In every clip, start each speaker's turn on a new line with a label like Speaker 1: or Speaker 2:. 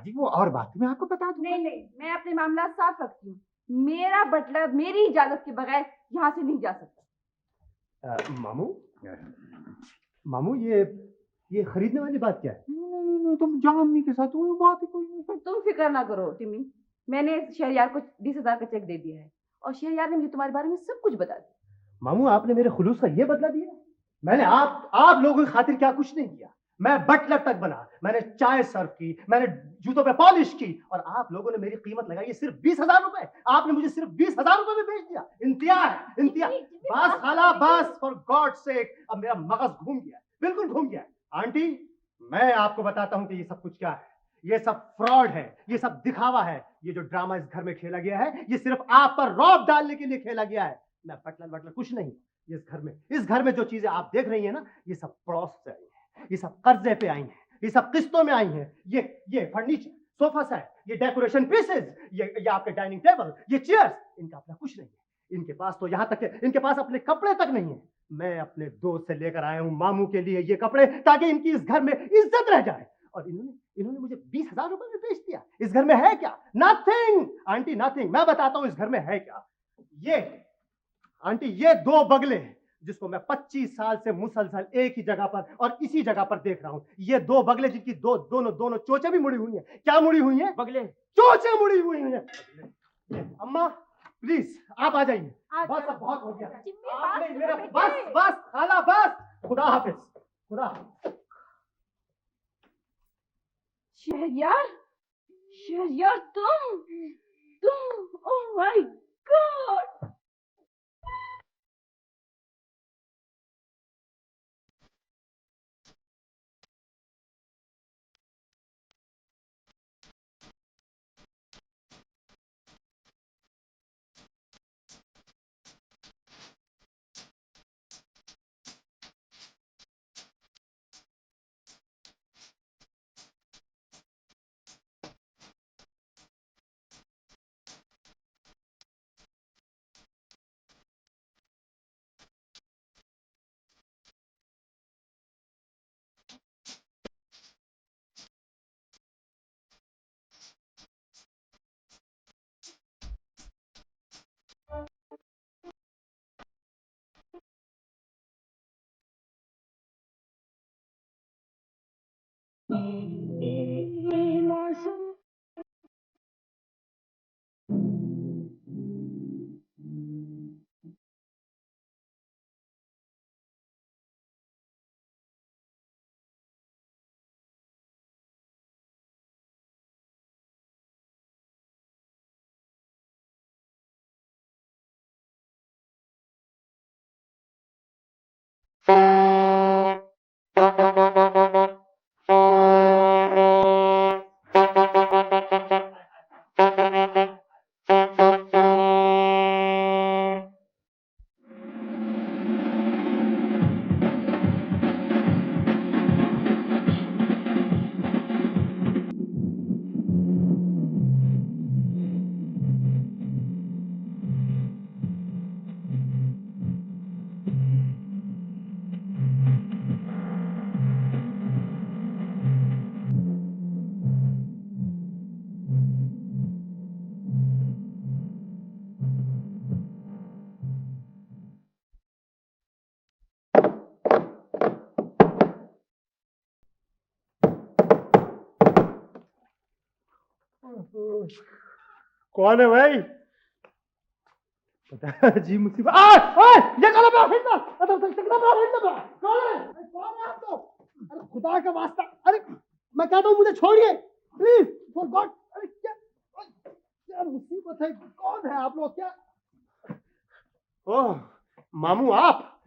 Speaker 1: जी वो और बात मैं आपको बता दूं।
Speaker 2: नहीं नहीं, मैं अपने मामला साफ रखती हूँ। मेरा बटलर मेरी इजाजत के बगैर यहाँ से नहीं जा सकता।
Speaker 1: मामू मामू ये खरीदने वाली बात क्या है?
Speaker 3: नहीं, तुम जाओ अम्मी के साथ, वो बात ही कोई नहीं।
Speaker 2: तुम फिक्र ना करो टिमी, मैंने शहरयार को 20,000 का चेक दे दिया है और शहरयार ने मुझे तुम्हारे बारे में सब कुछ बता दिया।
Speaker 1: मामू आपने मेरे खुलूस का ये बदला दिया? मैंने आप लोगों की खातिर क्या कुछ नहीं किया। मैं बटलर तक बना, मैंने चाय सर्व की, मैंने जूतों पे पॉलिश की और आप लोगों ने मेरी कीमत लगाई है सिर्फ 20,000 रुपए। आपने मुझे सिर्फ 20,000 रुपए में बेच दिया। इंतहा है, इंतहा। बस खाला बस, फॉर गॉड सेक। अब मेरा मगज घूम गया, बिल्कुल घूम गया। आंटी मैं आपको बताता हूं कि ये सब कुछ क्या है। ये सब फ्रॉड है, ये सब दिखावा है। ये जो ड्रामा इस घर में खेला गया है ये सिर्फ आप पर रौब डालने के लिए खेला गया है। मैं बटलर कुछ नहीं। इस घर में जो चीजें आप देख रही हैं ना, ये सब पड़ोस से आई है, ये सब कर्जे पे आई हैं, ये सब किस्तों में आई हैं। ये फर्नीचर, सोफा सेट, ये डेकोरेशन पीसेस, ये आपके डाइनिंग टेबल, ये चेयर्स, इनका अपना कुछ नहीं है। इनके पास तो यहाँ तक है इनके पास अपने कपड़े तक नहीं है। मैं अपने दोस्त से लेकर आया हूँ मामू के लिए ये कपड़े, ताकि इनकी इस घर में इज्जत रह जाए। और इन्होंने मुझे 20,000 रुपए में बेच दिया। इस घर में है क्या? Nothing aunty, nothing. मैं बताता हूं इस घर में है क्या। ये आंटी, ये 2 बगले जिसको मैं 25 साल से मुसलसल एक ही जगह पर और इसी जगह पर देख रहा हूं। ये 2 बगले जिनकी दोनों चोंचें भी मुड़ी हुई हैं। क्या मुड़ी हुई हैं?
Speaker 3: बगले,
Speaker 1: चोंचें मुड़ी हुई हैं। अम्मा प्लीज आप आ जाइए। बस अब बहुत हो गया। आपने मेरा बस खाला बस। खुदा हाफिज, खुदा हाफिज।
Speaker 2: शहरयार, शहरयार तुम, ओह माय गॉड।
Speaker 1: कौन है भाई? जी मुसीबत। ये कौन है? कौन है आप लोग? अरे खुदा का वास्ता, अरे मैं कहता हूँ मुझे छोड़िए प्लीज, फॉर गॉड। अरे क्या मुसीबत है? कौन है आप लोग? क्या? ओह मामू आप?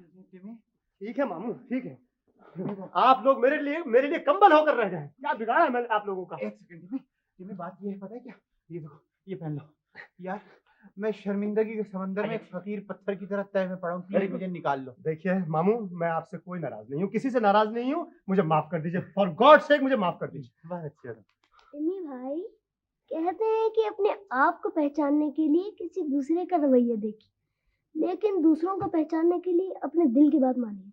Speaker 1: ठीक है मामू, ठीक है। आप लोग मेरे लिए कंबल होकर रह जाए। क्या बिगाड़ा है मैंने आप लोगों का?
Speaker 3: एक सेकंड तुम्हें बात ये है, पता है क्या? ये देखो, ये पहन लो यार। मैं शर्मिंदगी के समंदर में एक फकीर पत्थर की तरह तय में पड़ा हूँ, प्लीज मुझे निकाल लो।
Speaker 1: देखिए मामू, मैं आपसे कोई नाराज नहीं हूँ, किसी से नाराज नहीं हूँ। मुझे माफ कर दीजिए, फॉर गॉड सेक मुझे माफ कर दीजिए। बहुत अच्छी बात।
Speaker 4: टिमी भाई कहते हैं कि अपने आप को पहचानने के लिए किसी दूसरे का रवैया देखिए, लेकिन दूसरों को पहचानने के लिए अपने दिल की बात मानिए।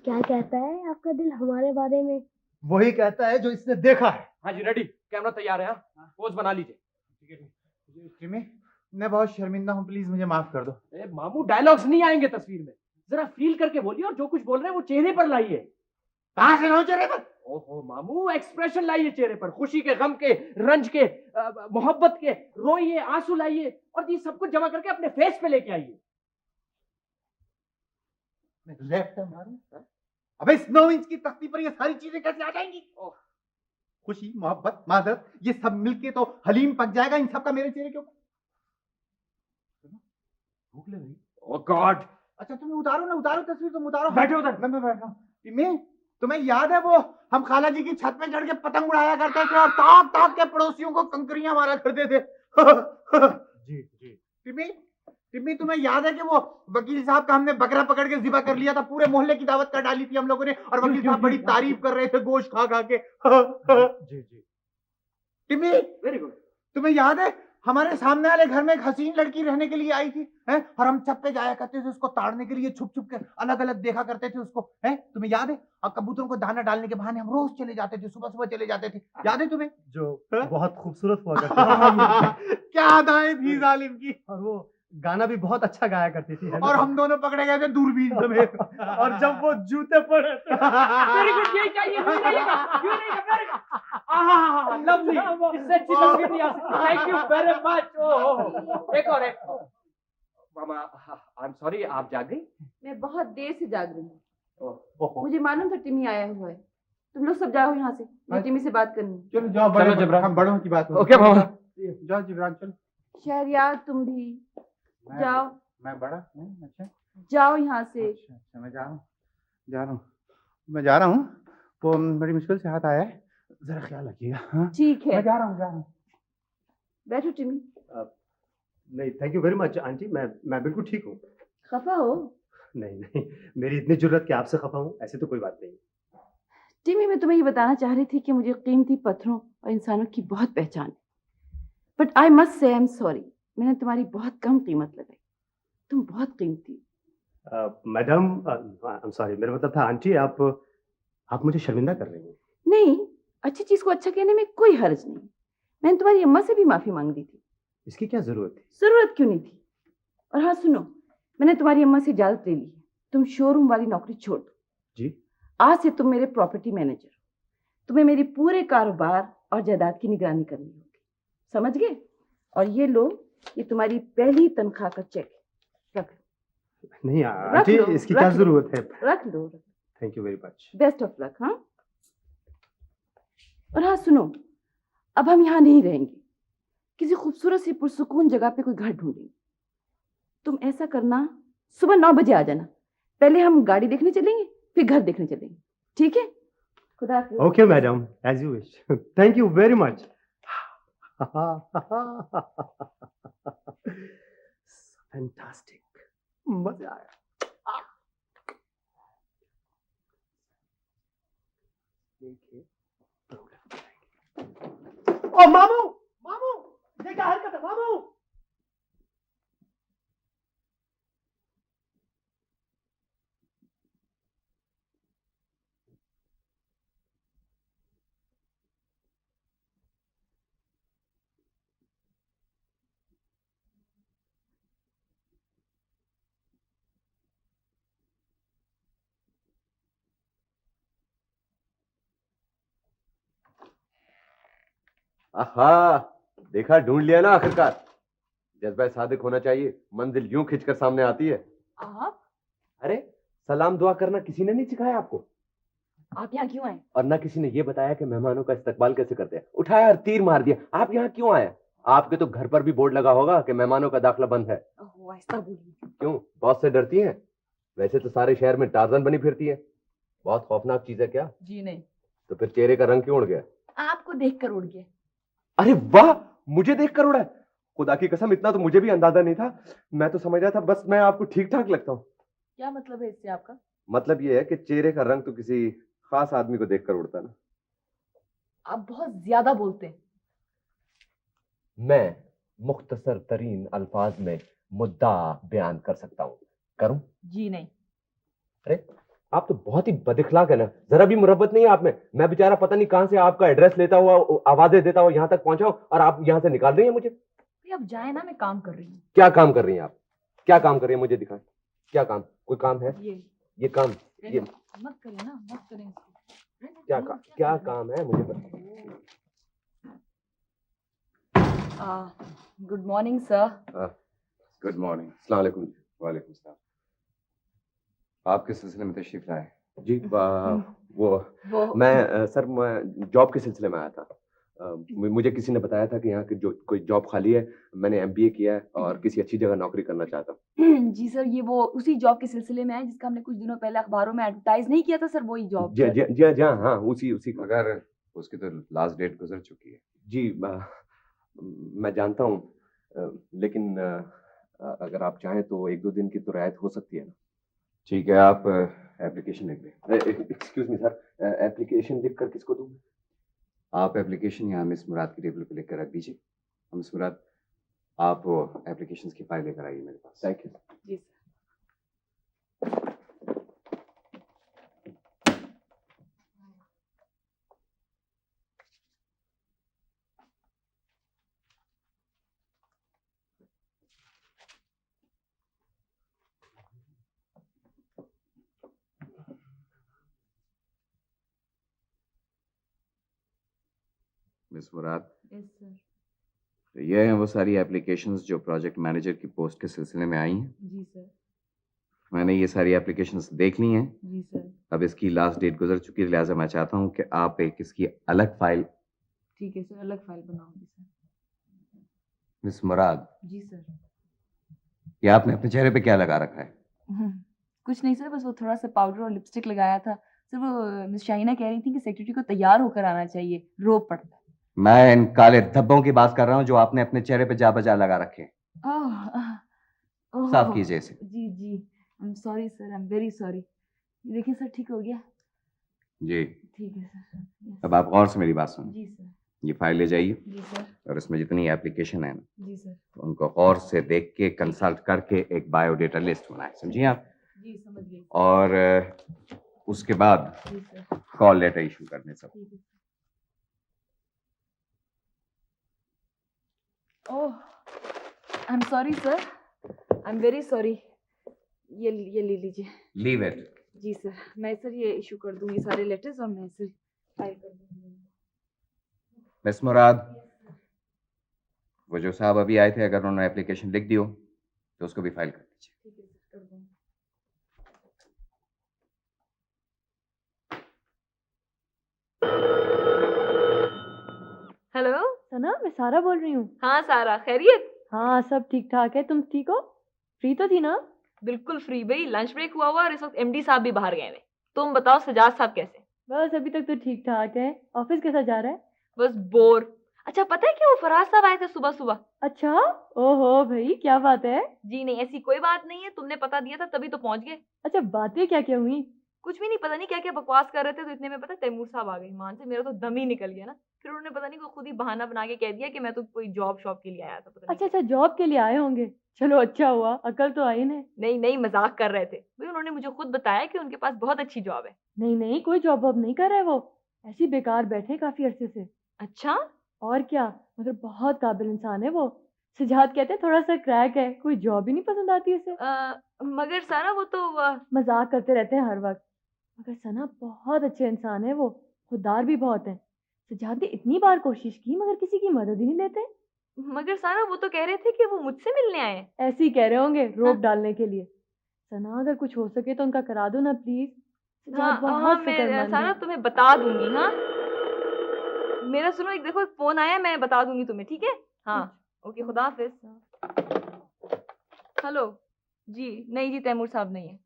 Speaker 4: क्या कहता है आपका दिल हमारे बारे में?
Speaker 1: वही कहता है जो इसने देखा है।
Speaker 3: हाँ जी रेडी।
Speaker 5: कैमरा तैयार है, हाँ? पोज बना लीजिए।
Speaker 3: ठीक है, ठीक है। टिमी, मैं बहुत शर्मिंदा हूँ, प्लीज मुझे माफ कर दो।
Speaker 5: मामू, डायलॉग्स नहीं आएंगे तस्वीर में, जरा फील करके बोलिए और जो कुछ बोल रहे हैं वो चेहरे पर लाइए।
Speaker 3: कहाँ से लाऊं चेहरे पर?
Speaker 5: ओहो मामू, एक्सप्रेशन लाइए चेहरे पर, खुशी के, गम के, रंज के, मोहब्बत के, रोइए, आंसू लाइए और ये सब कुछ जमा करके अपने फेस पे लेके आइए।
Speaker 3: लेफ्ट मारूं? अबे इस 9 इंच की तख्ती पर ये सारी चीजें कैसे आ जाएंगी? खुशी, मोहब्बत, मादरत, ये सब मिलके तो हलीम पक जाएगा। इन सब का मेरे चेहरे के ऊपर भूख लग रही।
Speaker 5: ओह गॉड।
Speaker 3: अच्छा तुम्हें उतारो ना, उतारो तस्वीर, तुम उतारो।
Speaker 5: बैठो उधर।
Speaker 3: मैं बैठ रहा हूँ। टिमी, तुम्हें याद है वो हम खाला जी की छत पे चढ़ के पतंग उड़ाया करते थे और ताक ताक के पड़ोसियों को कंकरियां मारा करते थे?
Speaker 1: जी जी।
Speaker 3: टिम्मी, तुम्हें याद है कि वो वकील साहब का हमने बकरा पकड़ के ज़िबा कर लिया था, पूरे मोहल्ले की दावत कर डाली थी हम लोगों ने, और वकील साहब बड़ी तारीफ कर रहे थे गोश्त खा खा के।
Speaker 1: जी जी।
Speaker 3: Timmy,
Speaker 5: very good.
Speaker 3: तुम्हें याद है हमारे सामने वाले घर में एक हसीन लड़की रहने के लिए आई थी, हैं? और हम छत पे जाया करते थे उसको ताड़ने के लिए, छुप छुप के अलग अलग देखा करते थे उसको, हैं? तुम्हें याद है? और कबूतरों को दाना डालने के बहाने हम रोज चले जाते थे, सुबह सुबह चले जाते थे, याद है तुम्हें?
Speaker 1: जो बहुत खूबसूरत हुआ करती थी।
Speaker 3: क्या अदाएं थी जालिम की।
Speaker 1: और वो गाना भी बहुत अच्छा गाया करती थी।
Speaker 3: और हम दोनों पकड़े गए थे दूरबीन समेत।
Speaker 1: और जब वो जूते पड़े थे।
Speaker 5: वेरी गुड, यही चाहिए, यही रहेगा, यही रहेगा, वेरी गुड। आहा, लवली, इससे अच्छी तस्वीर नहीं आ सकती। Thank you very much. Oh, एक और एक। मामा, आई एम सॉरी, आप जाग गई?
Speaker 2: मैं बहुत देर से जाग रही हूँ।
Speaker 5: ओहो,
Speaker 2: मुझे मालूम था टिमी आया हुआ है। तुम लोग सब जाओ यहाँ से, मैं टिमी से बात करनी है।
Speaker 3: चलो जाओ,
Speaker 5: चलो जिब्रान।
Speaker 3: हम बड़ों की बात।
Speaker 5: ओके मामा।
Speaker 3: जाओ जिब्रान, चलो।
Speaker 2: शहरयार तुम भी जाओ,
Speaker 3: मैं बड़ा हूँ। अच्छा
Speaker 2: जाओ यहाँ से।
Speaker 3: अच्छा, मैं जा रहा हूँ। वो बड़ी मुश्किल से हाथ आया है, जरा ख्याल रखिएगा। हाँ?
Speaker 2: ठीक है,
Speaker 3: मैं जा रहा हूँ।
Speaker 2: बैठो टिमी।
Speaker 1: नहीं, thank you very much aunty, मैं बिल्कुल ठीक हूँ।
Speaker 2: खफा हो?
Speaker 1: नहीं नहीं, मेरी इतनी जरूरत कि आपसे खफा हूँ, ऐसे तो कोई बात नहीं।
Speaker 2: टिमी, मैं तुम्हें ये बताना चाह रही थी कि मुझे कीमती पत्थरों और इंसानों की बहुत पहचान है, but I must say I am sorry, मैंने तुम्हारी बहुत कम कीमत लगाई। तुम बहुत कीमती।
Speaker 1: मैडम, आई एम सॉरी, मेरा मतलब था आंटी, आप मुझे शर्मिंदा कर रही हैं।
Speaker 2: नहीं, अच्छी चीज को अच्छा कहने में कोई हर्ज नहीं। मैंने तुम्हारी अम्मा से भी माफी मांग दी थी।
Speaker 1: इसकी क्या जरूरत थी?
Speaker 2: जरूरत क्यों नहीं थी? और हाँ सुनो, मैंने तुम्हारी अम्मा से इजाजत ले ली है, तुम शोरूम वाली नौकरी छोड़ दो।
Speaker 1: जी?
Speaker 2: आज से तुम मेरे प्रॉपर्टी मैनेजर हो, तुम्हें मेरी पूरे कारोबार और जायदाद की निगरानी करनी होगी, समझ गए? और ये लो, ये तुम्हारी पहली तनख्वाह का चेक है, रख लो।
Speaker 1: नहीं आंटी, इसकी क्या जरूरत है?
Speaker 2: रख लो।
Speaker 1: Thank you very much.
Speaker 2: Best of luck. हाँ, और हाँ सुनो, अब हम यहाँ नहीं रहेंगे, किसी खूबसूरत सी पुरसुकून जगह पे कोई घर ढूंढेंगे। तुम ऐसा करना, सुबह 9 बजे आ जाना, पहले हम गाड़ी देखने चलेंगे, फिर घर देखने चलेंगे, ठीक है? खुदा हाफिज़।
Speaker 1: Okay madam, as you wish. Thank you very much. Fantastic, मजा आया। ओ मामू, मामू, ये क्या हरकत है मामू?
Speaker 6: आहा, देखा, ढूंढ लिया ना आखिरकार। जज्बा सादिक होना चाहिए, मंजिल यूं खिंचकर सामने आती है।
Speaker 2: आप
Speaker 6: अरे, सलाम दुआ करना किसी ने नहीं सिखाया आपको?
Speaker 2: आप यहाँ क्यों आए?
Speaker 6: और ना किसी ने ये बताया कि मेहमानों का इस्तकबाल कैसे करते हैं। उठाया और तीर मार दिया। आप यहाँ क्यों आए? आपके तो घर पर भी बोर्ड लगा होगा कि मेहमानों का दाखिला बंद है।
Speaker 2: ओह, ऐसा बोलिए।
Speaker 6: क्यों, बॉस से डरती हैं? वैसे तो सारे शहर में टार्जन बनी फिरती है। बहुत खौफनाक चीज है क्या?
Speaker 2: जी नहीं,
Speaker 6: तो फिर चेहरे का रंग क्यों उड़ गया?
Speaker 2: आपको देखकर उड़ गया।
Speaker 6: अरे वाह, मुझे देखकर उड़ा है? खुदा की कसम, इतना तो मुझे भी अंदाजा नहीं था। मैं तो समझ रहा था बस मैं आपको ठीक ठाक लगता हूँ।
Speaker 2: क्या मतलब है इससे आपका?
Speaker 6: मतलब ये है कि चेहरे का रंग तो किसी खास आदमी को देखकर उड़ता ना।
Speaker 2: आप बहुत ज्यादा बोलते हैं।
Speaker 6: मैं मुख्तसर तरीन अल्फाज में मुद्दा बयान कर सकता हूँ, करूं?
Speaker 2: जी नहीं।
Speaker 6: अरे, आप तो बहुत ही बदइखलाक है ना, जरा भी मुरब्बत नहीं है आप में। मैं बेचारा पता नहीं कहां से आपका एड्रेस लेता हुआ, आवाजें देता हुआ यहाँ तक पहुंचा हूं, और आप यहाँ से निकाल रही हैं मुझे।
Speaker 2: अब जाए ना, मैं काम कर रही हूँ।
Speaker 6: क्या काम कर रही हैं आप? क्या काम कर रही हैं, मुझे दिखाएं। क्या काम? कोई काम है? ये काम, ये
Speaker 2: मत करें ना, मत करें इसको।
Speaker 6: क्या काम है, मुझे बताएं।
Speaker 2: Good morning sir.
Speaker 7: Good morning. अस्सलाम वालेकुम। वालेकुम सलाम। आप किस सिलसिले में तशरीफ लाए?
Speaker 6: जी वो मैं सर, मैं जॉब के सिलसिले में आया था। मुझे किसी ने बताया था कि यहाँ की जो कोई जॉब खाली है। मैंने एमबीए किया है और किसी अच्छी जगह नौकरी करना चाहता हूँ।
Speaker 2: जी सर, ये वो उसी जॉब के सिलसिले में है जिसका हमने कुछ दिनों पहले अखबारों में एडवर्टाइज नहीं किया था सर, वही जॉब।
Speaker 6: जी जी जी जी, हाँ, उसी का।
Speaker 7: मगर उसकी तो लास्ट डेट गुजर चुकी है।
Speaker 6: जी मैं जानता हूँ, लेकिन अगर आप चाहें तो 1-2 दिन की तो रियायत हो सकती है ना।
Speaker 7: ठीक है, आप एप्लीकेशन लिख दें।
Speaker 6: एक्सक्यूज मी सर, एप्लीकेशन लिख कर किसको दूँ?
Speaker 7: आप एप्लीकेशन यहाँ मिस मुराद की टेबल पे लिख कर रख दीजिए। मिस मुराद, आप वो एप्लीकेशंस की फाइल लेकर आइए मेरे पास।
Speaker 6: Thank you.
Speaker 2: जी sir.
Speaker 7: Miss Murad,
Speaker 2: yes sir.
Speaker 7: तो ये हैं वो सारी एप्लीकेशंस जो प्रोजेक्ट मैनेजर की पोस्ट के सिलसिले में आई हैं।
Speaker 2: जी सर।
Speaker 7: मैंने ये सारी एप्लीकेशंस देख ली हैं।
Speaker 2: जी सर।
Speaker 7: अब इसकी लास्ट डेट गुजर चुकी है, लिहाजा मैं चाहता हूँ कि आप एक इसकी अलग फाइल।
Speaker 2: ठीक है सर, अलग फाइल बनाऊंगी सर।
Speaker 7: मिस मुराद,
Speaker 2: जी सर।
Speaker 7: ये आपने अपने चेहरे पे क्या लगा रखा है?
Speaker 2: कुछ नहीं सर, बस वो थोड़ा सा पाउडर और लिपस्टिक लगाया था सर। वो मिस शाहीना कह रही थी कि सेक्रेटरी को तैयार होकर आना चाहिए, रोब पड़ता है।
Speaker 7: मैं इन काले धब्बों की बात कर रहा हूँ जो आपने अपने चेहरे पे जा बजा लगा रखे हैं। साफ कीजिए इसे।
Speaker 2: जी जी, I am sorry sir, I am very sorry. देखिए सर, ठीक हो गया।
Speaker 7: जी,
Speaker 2: ठीक है सर। Yes.
Speaker 7: अब आप गौर से मेरी बात सुनो।
Speaker 2: जी सर।
Speaker 7: ये फाइल ले जाइए
Speaker 2: जी सर।
Speaker 7: और इसमें जितनी एप्लीकेशन है ना,
Speaker 2: जी सर।
Speaker 7: उनको गौर से देख के कंसल्ट करके एक बायोडेटा लिस्ट बनाए, समझिए आप।
Speaker 2: जी समझ गई।
Speaker 7: और उसके बाद
Speaker 2: जी सर।
Speaker 7: कॉल लेटर इशू करने सब।
Speaker 2: ठीक है। Oh, I am sorry sir, I am very sorry. ये ले लीजिए।
Speaker 7: Leave it.
Speaker 2: जी सर, मैं सर ये इशू कर दूंगी सारे लेटर्स और मैं इसे फाइल कर दूंगी।
Speaker 7: मिस मुराद, वो जो साहब अभी आए थे, अगर उन्होंने एप्लीकेशन लिख दी हो तो उसको भी फाइल कर दीजिए।
Speaker 2: ठीक है सर, कर दूंगी।
Speaker 8: हेलो
Speaker 9: सना, मैं सारा बोल रही हूँ।
Speaker 8: हाँ सारा, खैरियत?
Speaker 9: हाँ, सब ठीक ठाक है। तुम ठीक हो? फ्री तो थी ना?
Speaker 8: बिल्कुल फ्री भाई, लंच ब्रेक हुआ और इस वक्त एमडी साहब भी बाहर गए हैं। तुम बताओ सजाद साहब कैसे?
Speaker 9: बस अभी तक तो ठीक ठाक है। ऑफिस कैसा जा रहा है?
Speaker 8: बस बोर। अच्छा पता है क्या, वो फराज साहब आए थे सुबह सुबह।
Speaker 9: अच्छा, ओहो भाई, क्या बात है?
Speaker 8: जी नहीं, ऐसी कोई बात नहीं है, तुमने पता दिया था तभी तो पहुंच गए।
Speaker 9: अच्छा, बातें क्या क्या हुई?
Speaker 8: कुछ भी नहीं, पता नहीं क्या क्या बकवास कर रहे थे, तो इतने में पता तैमूर साहब आ गए। मान से मेरा तो दम ही निकल गया ना। फिर उन्होंने पता नहीं, को खुद ही बहाना बना के कह दिया कि मैं तो कोई जॉब शॉप के लिए आया था। पता
Speaker 9: अच्छा अच्छा, जॉब के लिए आए होंगे। चलो अच्छा हुआ, अकल तो आई ने।
Speaker 8: नहीं नहीं, मजाक कर रहे थे भाई। उन्होंने मुझे खुद बताया कि उनके पास बहुत अच्छी जॉब है।
Speaker 9: नहीं नहीं, कोई जॉब वॉब नहीं कर रहे वो। ऐसी बेकार बैठे काफी अरसे से।
Speaker 8: अच्छा,
Speaker 9: और क्या, मगर बहुत काबिल इंसान है वो। सिजाद कहते हैं थोड़ा सा क्रैक है, कोई जॉब ही नहीं पसंद आती उसे।
Speaker 8: मगर सारा वो तो
Speaker 9: मजाक करते रहते हैं हर वक्त। मगर सना बहुत अच्छे इंसान है वो, खुददार भी बहुत है। सजाद ने इतनी बार कोशिश की मगर किसी की मदद ही नहीं लेते।
Speaker 8: मगर सारा वो तो कह रहे थे कि वो मुझसे मिलने आए हैं।
Speaker 9: ऐसे ही कह रहे होंगे, रोक
Speaker 8: हाँ।
Speaker 9: डालने के लिए। सना, अगर कुछ हो सके तो उनका करा दो ना प्लीज। सजाद
Speaker 8: हाँ हाँ,
Speaker 9: बहुत
Speaker 8: मैं
Speaker 9: फिक्रमंद
Speaker 8: सारा
Speaker 9: है।
Speaker 8: तुम्हें बता दूंगी। हाँ मेरा सुनो, एक देखो, एक फोन आया, मैं बता दूंगी तुम्हें, ठीक है? हाँ ओके, खुदा हाफिज। हेलो जी, नहीं जी, तैमूर साहब नहीं है।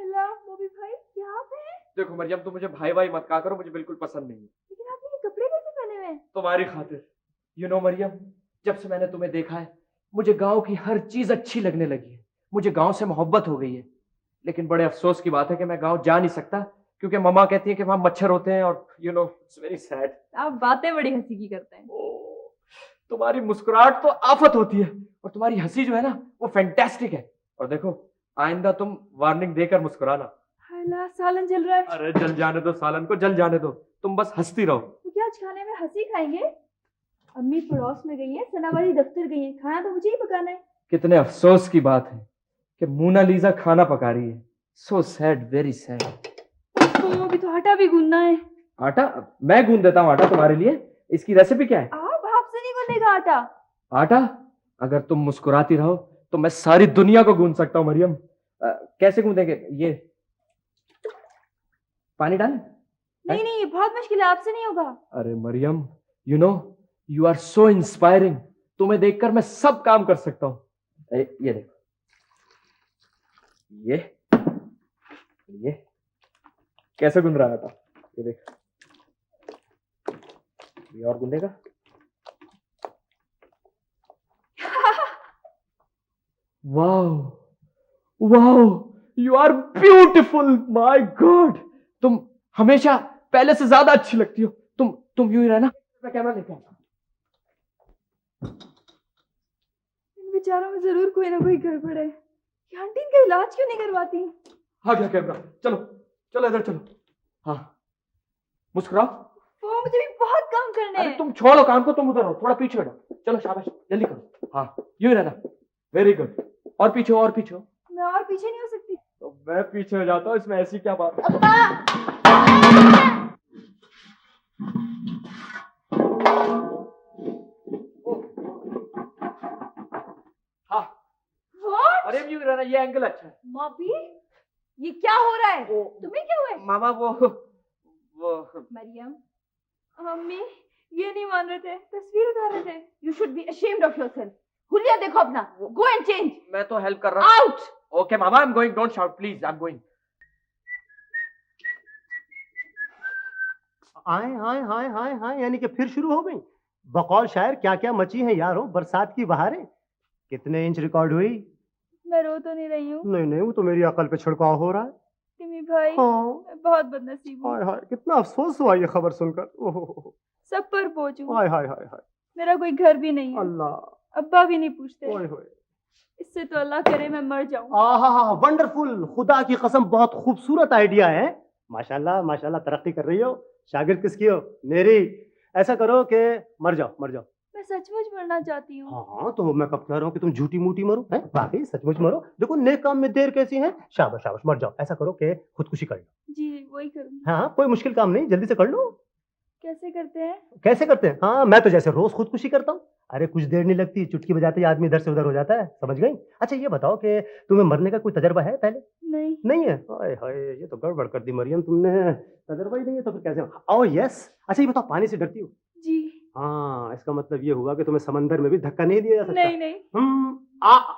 Speaker 2: हेलो मोबी भाई, क्या आप हैं?
Speaker 5: देखो मरियम, तुम मुझे भाई भाई मत कहा करो, मुझे बिल्कुल पसंद नहीं है।
Speaker 9: लेकिन आपने ये कपड़े कैसे पहने हुए हैं?
Speaker 5: तुम्हारी खातिर। यू नो मरियम, जब से मैंने तुम्हें देखा है मुझे गांव की हर चीज अच्छी लगने लगी है। मुझे गांव से मोहब्बत हो गई है। लेकिन बड़े अफसोस की बात है कि मैं गांव जा नहीं सकता, क्योंकि मम्मा कहती है कि वहां मच्छर होते हैं और you know it's very sad.
Speaker 8: आप बातें बड़ी हंसी की करते हैं।
Speaker 5: तुम्हारी मुस्कुराहट तो आफत होती है और तुम्हारी हंसी जो है ना वो फैंटास्टिक है। और देखो, आइंदा तुम वार्निंग देकर मुस्कुराना।
Speaker 9: हाला, सालन जल रहा है।
Speaker 5: अरे जल जाने दो सालन को, जल जाने दो, तुम बस हंसती रहो।
Speaker 9: तो क्या आज खाने में हंसी खाएंगे? अम्मी पड़ोस में गई है, सना वाली दफ्तर गई है, खाना तो मुझे ही पकाना है।
Speaker 5: कितने अफसोस की बात है कि मोनालिसा खाना पका रही है। So sad, very sad.
Speaker 9: तो अभी तो आटा भी गूंदना है।
Speaker 5: आटा मैं गूंद देता हूँ आटा तुम्हारे लिए। इसकी रेसिपी क्या है?
Speaker 9: आप हाथ से नहीं गूंदेगा आटा।
Speaker 5: आटा? अगर तुम मुस्कुराती रहो तो मैं सारी दुनिया को गूंद सकता हूँ मरियम। कैसे गूंदेंगे? ये पानी डाल?
Speaker 9: नहीं नहीं, बहुत मुश्किल है, आपसे नहीं होगा।
Speaker 5: अरे Mariam, you know you are so inspiring. तुम्हें देखकर मैं सब काम कर सकता हूँ। ये देखो, ये कैसे गूंद रहा था। ये देख, ये और गूंदेगा। Wow wow, you are beautiful. My god, तुम हमेशा पहले से ज्यादा अच्छी लगती हो। तुम यूं ही रहना, मैं कैमरा लेके आता हूं।
Speaker 9: इन बेचारों में जरूर कोई ना कोई गड़बड़ है। ये आंटी इनका इलाज क्यों नहीं करवाती?
Speaker 5: आ गया कैमरा, चलो चलो इधर चलो। हाँ, मुस्कुराओ।
Speaker 9: वो मुझे भी बहुत काम करने
Speaker 5: अरे
Speaker 9: हैं।
Speaker 5: तुम छोड़ो काम को, तुम उधर हो, थोड़ा पीछे हटो। चलो शाबाश, जल्दी करो। हाँ, यूं ही रहना। Very good. और पीछे हो, और पीछे हो।
Speaker 9: मैं और पीछे नहीं हो सकती।
Speaker 5: तो मैं पीछे हो जाता हूँ, इसमें ऐसी क्या बात है। हाँ,
Speaker 9: What?
Speaker 5: अरे यूं ही रहना, ये एंगल अच्छा है।
Speaker 9: मॉपी, ये क्या हो रहा है? तुम्हें क्या हुआ है?
Speaker 5: मामा वो
Speaker 9: मरियम, मम्मी ये नहीं मान रहे थे, तस्वीर उतार रहे थे।
Speaker 2: You should be ashamed of yourself. हुलिया देखो अपना, go and change.
Speaker 5: मैं तो हेल्प कर रहा हूँ।
Speaker 2: Out.
Speaker 5: Okay mama, I am going, don't shout please, I am going.
Speaker 1: आए हाय हाय हाय हाय, यानी कि फिर शुरू हो गई बकौल शायर। क्या क्या मची है यारो बरसात की बहारें। कितने इंच रिकॉर्ड हुई?
Speaker 9: मैं रो तो नहीं रही हूँ।
Speaker 1: नहीं नहीं, वो तो मेरी अकल पे छिड़काव हो रहा है।
Speaker 9: टिमी भाई,
Speaker 1: हाँ।
Speaker 9: मैं बहुत बदनसीब हूँ।
Speaker 1: हाय हाय, कितना अफसोस हुआ ये खबर सुनकर। ओहो,
Speaker 9: सब पर बोझ हूँ।
Speaker 1: हाय हाय हाय हाय।
Speaker 9: मेरा कोई घर भी नहीं है,
Speaker 1: अल्लाह,
Speaker 9: अब्बा भी नहीं पूछते।
Speaker 1: ओए होए।
Speaker 9: इससे तो अल्लाह करे मैं मर जाऊं।
Speaker 1: आहा, वंडरफुल, खुदा की कसम बहुत खूबसूरत आइडिया है। माशाल्लाह माशाल्लाह, तरक्की कर रही हो। शागिर्द किसकी हो? मेरी। ऐसा करो कि मर जाओ, मर जाओ।
Speaker 9: मैं सचमुच मरना चाहती हूँ।
Speaker 1: हाँ, तो मैं कब कह रहा हूँ कि तुम झूठी मूठी मरो, हैं? वाकई सचमुच मरो। देखो नेक काम में देर कैसी है। शाबाश शाबाश, मर जाओ। ऐसा करो कि खुदकुशी कर लो।
Speaker 9: जी वही करूँगी।
Speaker 1: हाँ, कोई मुश्किल काम नहीं, जल्दी से कर लो।
Speaker 9: कैसे करते हैं?
Speaker 1: कैसे करते हैं? हाँ, मैं तो जैसे रोज खुदकुशी करता हूँ। अरे कुछ देर नहीं लगती, चुटकी बजाते ही आदमी इधर से उधर हो जाता है। समझ गई? अच्छा ये बताओ कि तुम्हें मरने का कोई तजर्बा है पहले?
Speaker 9: नहीं।
Speaker 1: नहीं है? हाय हाय, ये तो गड़बड़ कर दी मरियम तुमने। तजर्बा ही नहीं है तो फिर कैसे? Oh yes. अच्छा ये बताओ, पानी से डरती हो?
Speaker 9: जी।
Speaker 1: हाँ, इसका मतलब ये हुआ कि तुम्हें समंदर में भी धक्का नहीं दिया जा सकता।
Speaker 9: नहीं नहीं।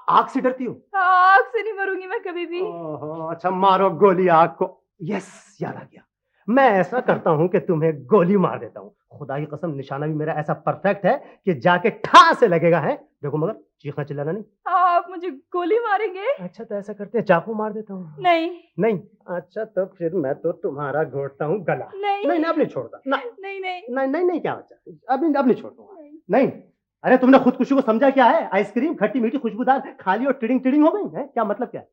Speaker 1: आग से डरती हो?
Speaker 9: आग से नहीं मरूंगी मैं कभी भी।
Speaker 1: ओहो, अच्छा मारो गोली आग को। यस, याद आ गया। मैं ऐसा करता हूँ कि तुम्हें गोली मार देता हूँ। खुदा की कसम, निशाना भी मेरा ऐसा परफेक्ट है कि जाके ठा से लगेगा। है देखो, मगर चीखना चिल्लाना नहीं।
Speaker 9: आप मुझे गोली मारेंगे?
Speaker 1: अच्छा तो ऐसा करते हैं, चाकू मार देता हूँ।
Speaker 9: नहीं
Speaker 1: नहीं? अच्छा तो फिर मैं तो तुम्हारा घोटता हूँ गला।
Speaker 9: नहीं
Speaker 1: नहीं अब नहीं छोड़ता।
Speaker 9: नहीं नहीं
Speaker 1: नहीं नहीं नहीं, क्या बच्चा, अब नहीं छोड़ूंगा। नहीं। अरे तुमने खुदकुशी को समझा क्या है? आइसक्रीम खट्टी मीठी खुशबूदार खाली और टिडिंग टिडिंग हो गई है। क्या मतलब क्या है?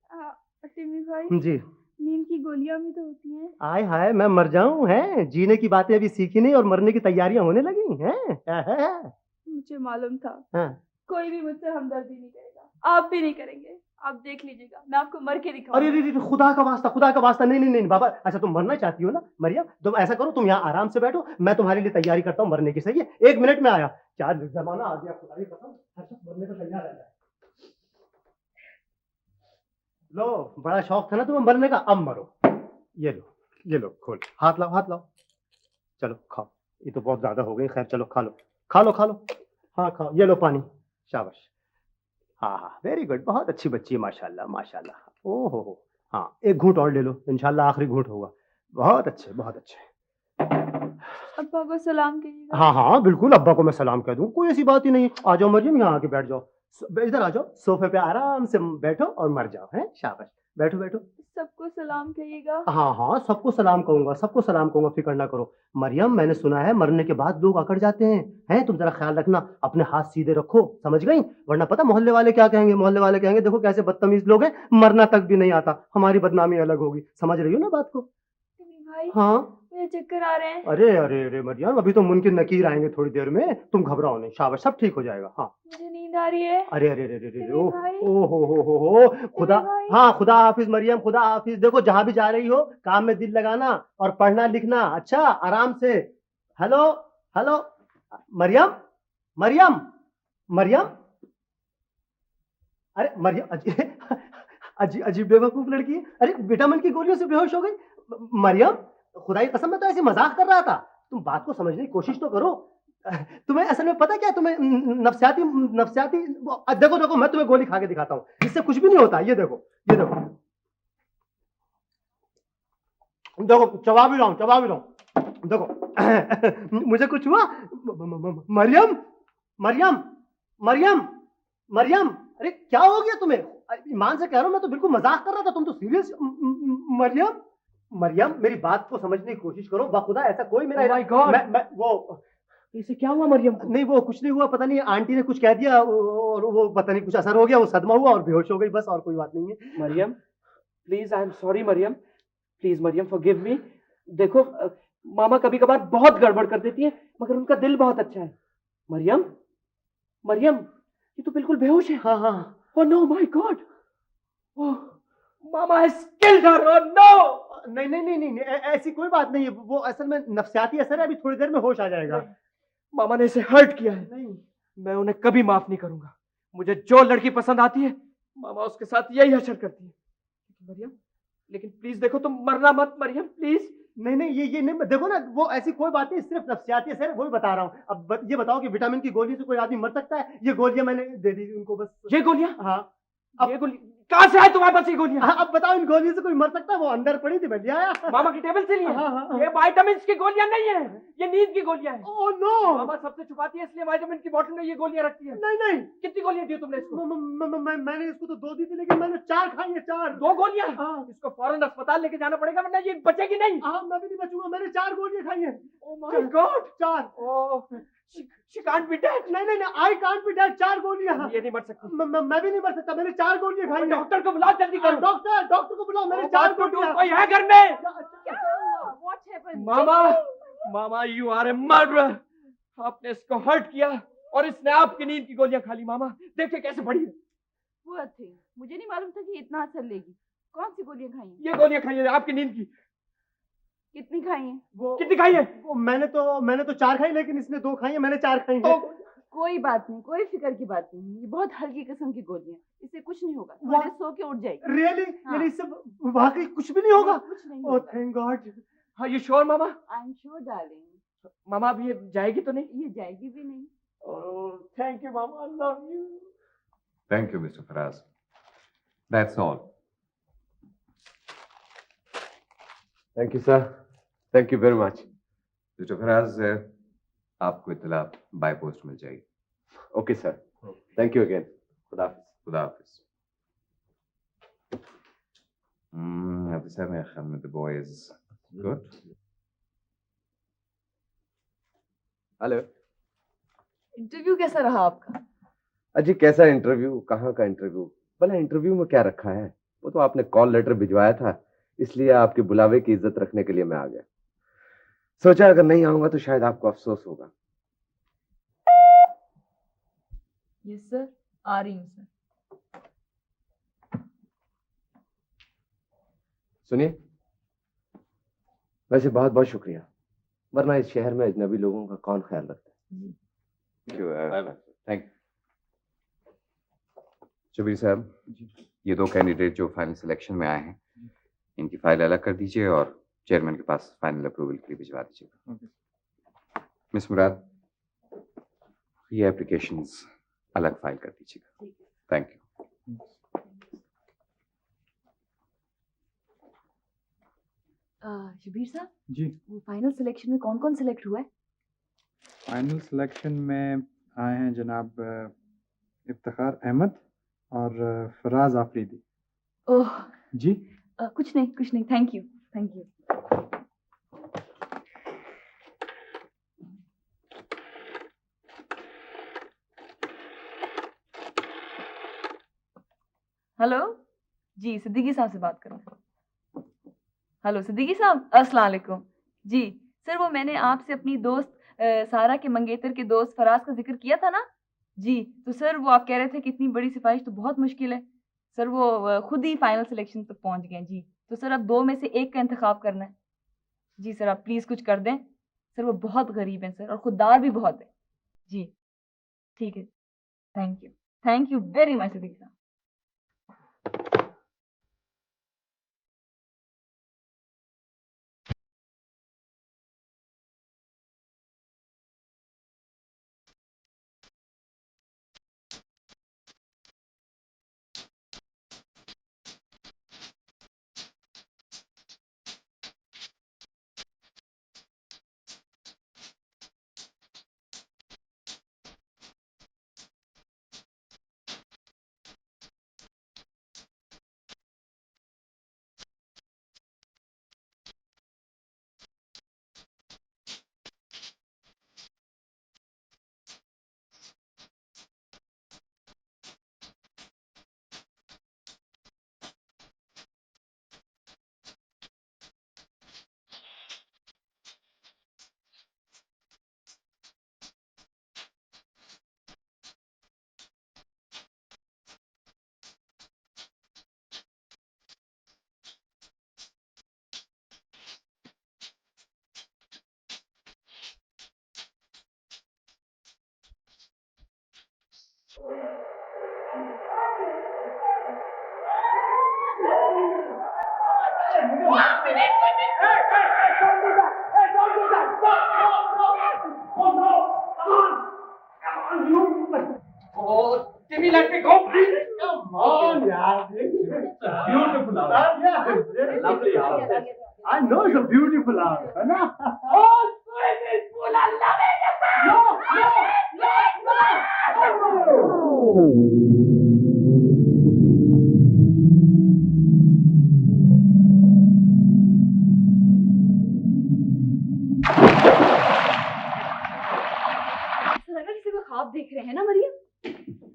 Speaker 9: टिमी भाई,
Speaker 1: जी।
Speaker 9: नींद की गोलियां भी तो होती हैं।
Speaker 1: आय हाय, मैं मर जाऊं? है जीने की बातें अभी सीखी नहीं और मरने की तैयारियां होने लगी हैं।
Speaker 9: मुझे मालूम था।
Speaker 1: हाँ।
Speaker 9: कोई भी मुझसे हमदर्दी नहीं करेगा, आप भी नहीं करेंगे। आप देख लीजिएगा, मैं आपको मर के दिखाऊंगा।
Speaker 1: अरे खुदा का वास्ता, खुदा का वास्ता। नहीं नहीं नहीं बाबा। अच्छा तुम मरना चाहती हो ना मरियम? तुम ऐसा करो, तुम यहाँ आराम से बैठो, मैं तुम्हारे लिए तैयारी करता हूँ मरने की। सही है? 1 मिनट में आया। क्या जमाना आ गया, खुदा की कसम, हर शख्स मरने को तैयार रहता है। लो, बड़ा शौक था ना तुम्हें मरने का, अब मरो। ये लो खोल, हाथ लाओ। चलो खाओ, ये तो बहुत ज्यादा हो गई। खैर चलो खा लो। हाँ खाओ, ये लो पानी। शाबाश। हाँ, वेरी गुड, बहुत अच्छी बच्ची है, माशाल्लाह माशाल्लाह। ओहो, हाँ एक घूंट और ले लो, इंशाल्लाह आखिरी घूंट होगा। बहुत अच्छे, बहुत अच्छे।
Speaker 8: अब्बा को सलाम कहिएगा।
Speaker 1: हाँ हाँ बिल्कुल, अब्बा को मैं सलाम कह दूँ, कोई ऐसी बात ही नहीं। आ जाओ मरियम, यहाँ आके बैठ जाओ, इधर आ जाओ, सोफे पे आराम से बैठो और मर जाओ। हैं, शाबाश, बैठो बैठो।
Speaker 8: सबको सलाम कहिएगा।
Speaker 1: हाँ हाँ सबको सलाम कहूंगा, सबको सलाम कहूंगा, फिक्र ना करो। मरियम, मैंने सुना है मरने के बाद लोग अकड़ जाते हैं। हैं, तुम जरा ख्याल रखना, अपने हाथ सीधे रखो, समझ गई? वरना पता मोहल्ले वाले क्या कहेंगे? मोहल्ले वाले कहेंगे देखो कैसे बदतमीज लोग हैं, मरना तक भी नहीं आता, हमारी बदनामी अलग होगी। समझ रही हो ना बात को?
Speaker 8: भाई
Speaker 1: हाँ
Speaker 8: मुझे चक्कर आ रहे हैं।
Speaker 1: अरे अरे अरे मरियम, अभी तो मुनकिर नकीर आएंगे थोड़ी देर में, तुम घबराओ नहीं, शाबाश, सब ठीक हो जाएगा। हाँ
Speaker 8: मुझे नींद आ रही है।
Speaker 1: अरे अरे अरे अरे
Speaker 8: भाई।
Speaker 1: ओ हो खुदा।
Speaker 8: भाई।
Speaker 1: हाँ खुदा हाफिज मरियम, खुदा हाफिज। देखो जहां भी जा रही हो काम में दिल लगाना और पढ़ना लिखना, अच्छा आराम से। हेलो हेलो मरियम, मरियम, मरियम, अरे मरियम, अजीब बेवकूफ लड़की है। अरे विटामिन की गोलियों से बेहोश हो गई मरियम। खुदा की कसम, मैं तो ऐसे मजाक कर रहा था, तुम बात को समझने की कोशिश तो करो। तुम्हें असल में पता क्या, तुम्हें नफ्सियाती नफ्सियाती देखो देखो, मैं तुम्हें गोली खा के दिखाता हूँ, इससे कुछ भी नहीं होता। ये देखो, ये देखो, देखो चबा भी रहा हूँ, चबा भी रहा हूँ, देखो। मुझे कुछ हुआ? मरियम, मरियम, मरियम, मरियम, अरे क्या हो गया तुम्हें? ईमान से कह रहा हूँ, मैं तो बिल्कुल मजाक कर रहा था, तुम तो सीरियस। मरियम, मरियम, मेरी बात को समझने की कोशिश करो, बाखुदा ऐसा कोई मेरा।
Speaker 5: माय गॉड,
Speaker 1: मैं वो
Speaker 5: इसे क्या हुआ मरियम को?
Speaker 1: नहीं वो कुछ नहीं हुआ, पता नहीं आंटी ने कुछ कह दिया और वो पता नहीं कुछ असर हो गया, वो सदमा हुआ और बेहोश हो गई, बस और कोई बात नहीं है।
Speaker 5: Mariam please, I am sorry Mariam, please Mariam forgive me. देखो मामा कभी कभार बहुत गड़बड़ कर देती है, मगर उनका दिल बहुत अच्छा है। मरियम, मरियम, ये तो बिल्कुल बेहोश है।
Speaker 1: हाँ हाँ।
Speaker 5: Oh no my god, oh मामा has killed her. Oh no.
Speaker 1: नहीं नहीं नहीं नहीं, ऐसी कोई बात नहीं है, वो असल में नफ्सियाती असर है, अभी थोड़ी देर में होश आ जाएगा।
Speaker 5: मामा ने इसे हर्ट किया है।
Speaker 1: नहीं,
Speaker 5: मैं उन्हें कभी माफ नहीं करूंगा। मुझे जो लड़की पसंद आती है मामा उसके साथ यही हशर करती है। मरियम लेकिन प्लीज देखो, तुम मरना मत मरियम, प्लीज।
Speaker 1: नहीं नहीं, ये नहीं, देखो ना, वो ऐसी कोई बात नहीं, सिर्फ नफ्सियाती असर है, वही बता रहा हूँ। अब ये बताओ कि विटामिन की गोली से कोई आदमी मर सकता है? ये गोलियां मैंने दे दी उनको बस।
Speaker 5: ये गोलियां?
Speaker 1: हाँ।
Speaker 5: ये गोली कहाँ से आए तुम्हारे पास? ये गोलियां?
Speaker 1: अब बताओ, इन गोलियों से कोई मर सकता है? वो अंदर पड़ी थी, मैं ले आया।
Speaker 5: मामा की टेबल से लिए?
Speaker 1: हाँ, हाँ।
Speaker 5: ये विटामिन की गोलियां नहीं है, ये नींद की गोलियां हैं।
Speaker 1: Oh no.
Speaker 5: मामा सबसे छुपाती है, इसलिए विटामिन की बोतल में ये गोलियां रखती है।
Speaker 1: नहीं नहीं,
Speaker 5: कितनी गोलियां दी तुमने इसको?
Speaker 1: मैंने इसको तो 2 दी थी, लेकिन मैंने 4 खाई है, 4।
Speaker 5: 2 गोलियां?
Speaker 1: हाँ।
Speaker 5: इसको फौरन अस्पताल लेके जाना पड़ेगा, वरना ये बचेगी नहीं।
Speaker 1: हाँ, मैं भी नहीं बचूंगा, मैंने 4 गोलियां खाई हैं।
Speaker 5: Oh my God,
Speaker 1: 4।
Speaker 5: Oh she can't be dead.
Speaker 1: नहीं नहीं, आई कांट बी डेड, 4 गोलियां।
Speaker 5: ये नहीं मर सकती।
Speaker 1: मैं भी नहीं मर सकता, मैंने 4 गोलियां खाई हैं।
Speaker 5: डॉक्टर को बुलाओ, जल्दी करो।
Speaker 1: डॉक्टर को बुलाओ, मैंने 4 गोलियां।
Speaker 5: कोई है घर में?
Speaker 2: क्या हुआ? What happened?
Speaker 5: मामा, मामा यू आर ए मर्डरर। आपने इसको हर्ट किया और इसने आपकी नींद की गोलियां खा ली। मामा देखिए कैसे पड़ी है।
Speaker 2: वो थी, मुझे नहीं मालूम था कि इतना असर लेगी। कौन सी गोलियां खाई हैं?
Speaker 5: ये गोलियां खाई है आपकी नींद की।
Speaker 2: कितनी खाई हैं?
Speaker 1: वो
Speaker 5: कितनी खाई है?
Speaker 1: मैंने तो 4 खाई, लेकिन इसने 2 खाई है, मैंने 4 खाई
Speaker 5: तो
Speaker 1: है।
Speaker 2: कोई बात नहीं, कोई फिक्र की बात नहीं, ये बहुत हल्की किस्म की गोलियां, इससे कुछ नहीं होगा, थोड़े सो के उठ जाएगी।
Speaker 1: रियली?
Speaker 2: हाँ।
Speaker 1: यानी इससे वाकई कुछ भी नहीं होगा?
Speaker 2: कुछ नहीं
Speaker 1: ओह
Speaker 2: होगा।
Speaker 1: Thank god.
Speaker 5: हाँ you sure mama?
Speaker 2: I am sure darling.
Speaker 5: Mama अभी ये जाएगी तो नहीं?
Speaker 2: ये जाएगी भी नहीं।
Speaker 5: Oh thank you mama, I love you.
Speaker 7: Thank you, Mr. Faraz. That's all.
Speaker 6: Thank you sir, thank you very much.
Speaker 7: Mr. Faraz, आपको इत्तला बाय पोस्ट मिल जाएगी।
Speaker 6: Okay sir, thank you again. खुदा हाफिज।
Speaker 7: खुदा हाफिज। Officer, मेरे ख्याल में the boy is good.
Speaker 6: Hello.
Speaker 2: Interview कैसा रहा आपका?
Speaker 6: अजी कैसा इंटरव्यू, कहाँ का इंटरव्यू? भला इंटरव्यू में क्या रखा है? वो तो आपने कॉल लेटर भिजवाया था, इसलिए आपके बुलावे की इज्जत रखने के लिए मैं आ गया। सोचा अगर नहीं आऊंगा तो शायद आपको अफसोस होगा।
Speaker 8: यस सर, आ रही हूँ सर।
Speaker 6: सुनिए, वैसे बहुत बहुत शुक्रिया, वरना इस शहर में अजनबी लोगों का कौन ख्याल रखता है।
Speaker 7: Thank you. शबीर साहब, ये 2 कैंडिडेट जो फाइनल सिलेक्शन में आए हैं, इनकी फाइल अलग कर दीजिए और चेयरमैन के पास फाइनल अप्रूवल के लिए भिजवा दीजिएगा। मिस मुराद, ये एप्लीकेशंस अलग फाइल कर दीजिएगा। Thank you.
Speaker 2: शबीर साहब,
Speaker 10: जी,
Speaker 2: वो फाइनल सिलेक्शन में कौन कौन सिलेक्ट हुआ है?
Speaker 10: फाइनल सिलेक्शन में आए हैं जनाब इफ्तिखार अहमद और फराज आफरीदी।
Speaker 2: ओह
Speaker 10: जी,
Speaker 2: कुछ नहीं, थैंक यू। हेलो जी, सिद्दीकी साहब से बात करो। हेलो सिद्दीकी साहब, अस्सलाम वालेकुम। जी सर, वो मैंने आपसे अपनी दोस्त सारा के मंगेतर के दोस्त फराज का जिक्र किया था ना जी। तो सर वो आप कह रहे थे कि इतनी बड़ी सिफारिश तो बहुत मुश्किल है सर। वो खुद ही फाइनल सिलेक्शन तक पहुंच गए जी। तो सर अब 2 में से एक का इंतखाब करना है जी। सर आप प्लीज कुछ कर दें सर, वो बहुत गरीब हैं सर और खुददार भी बहुत है जी। ठीक है, thank you very much Siddiqui साहब।
Speaker 5: Oh, Timmy, let me go, please. Come on, yeah. Beautiful house.
Speaker 1: Yeah, lovely house. I know it's a beautiful house, है ना?
Speaker 5: Oh, swimming pool, I love it.
Speaker 2: लगा किसी को ख्वाब देख रहे हैं ना मरियम?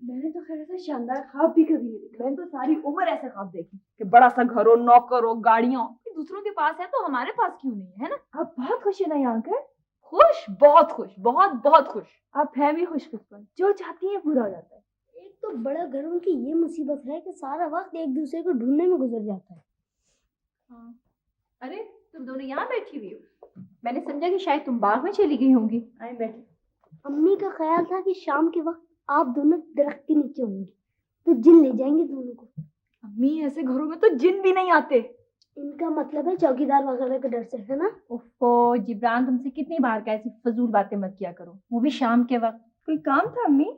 Speaker 2: मैंने तो खैर ऐसा शानदार ख्वाब भी कभी नहीं देखा। मैंने तो सारी उम्र ऐसे ख्वाब देखे कि बड़ा सा घर हो, नौकर हो, गाड़ियां हो। दूसरों के पास है तो हमारे पास क्यों नहीं है ना? आप बहुत खुश है ना यहाँ कर? खुश, बहुत खुश, बहुत खुश। आप हैं भी खुशकिस्मत, जो चाहती है पूरा हो जाता है।
Speaker 4: एक तो बड़ा घरों की ये मुसीबत है कि सारा वक्त एक दूसरे को ढूंढने में गुजर जाता है।
Speaker 11: हाँ। अरे तुम दोनों यहाँ बैठी हुई हो? मैंने समझा कि शायद तुम बाग में चली गई होंगी।
Speaker 2: आई बैठी।
Speaker 4: अम्मी का ख्याल था कि शाम के वक्त आप दोनों दरख्त के नीचे होंगे तो जिन ले जाएंगे दोनों को।
Speaker 2: अम्मी ऐसे घरों में तो जिन भी नहीं आते।
Speaker 4: इनका मतलब है चौकीदार वगैरह के डर से, है ना?
Speaker 11: ओफो जिब्रान, तुमसे कितनी बार कहा ऐसी फजूल बातें मत किया करो, वो भी शाम के वक्त।
Speaker 2: कोई काम था अम्मी?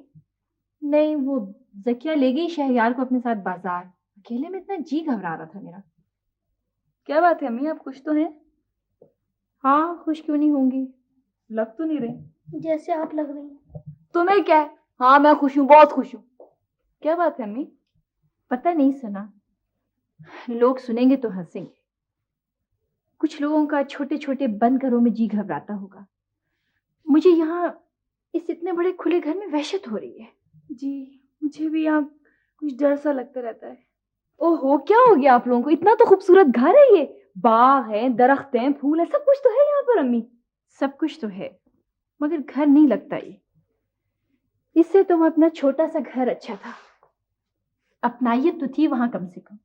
Speaker 11: नहीं, वो जकिया ले गई शहरयार को अपने साथ बाजार। अकेले में इतना जी घबरा रहा था मेरा।
Speaker 2: क्या बात है अम्मी, आप खुश तो हैं?
Speaker 11: हाँ, खुश क्यों नहीं होंगी?
Speaker 2: लग तो नहीं रही
Speaker 4: जैसे आप लग रही हैं।
Speaker 2: तुम्हें क्या है? हाँ मैं खुश हूँ, बहुत खुश हूँ। क्या बात है अम्मी?
Speaker 11: पता नहीं सुना, लोग सुनेंगे तो हंसेंगे। कुछ लोगों का छोटे छोटे बंद घरों में जी घबराता होगा। मुझे यहाँ इस इतने बड़े खुले घर में वहशत हो रही है।
Speaker 2: जी मुझे भी यहाँ कुछ डर सा लगता रहता है। ओहो, क्या हो गया आप लोगों को? इतना तो खूबसूरत घर है ये, बाग है, दरख्त हैं, फूल है, सब कुछ तो है यहाँ पर अम्मी।
Speaker 11: सब कुछ तो है मगर घर नहीं लगता ये। इससे तो अपना छोटा सा घर अच्छा था। अपनाइयत तो थी वहां कम से कम।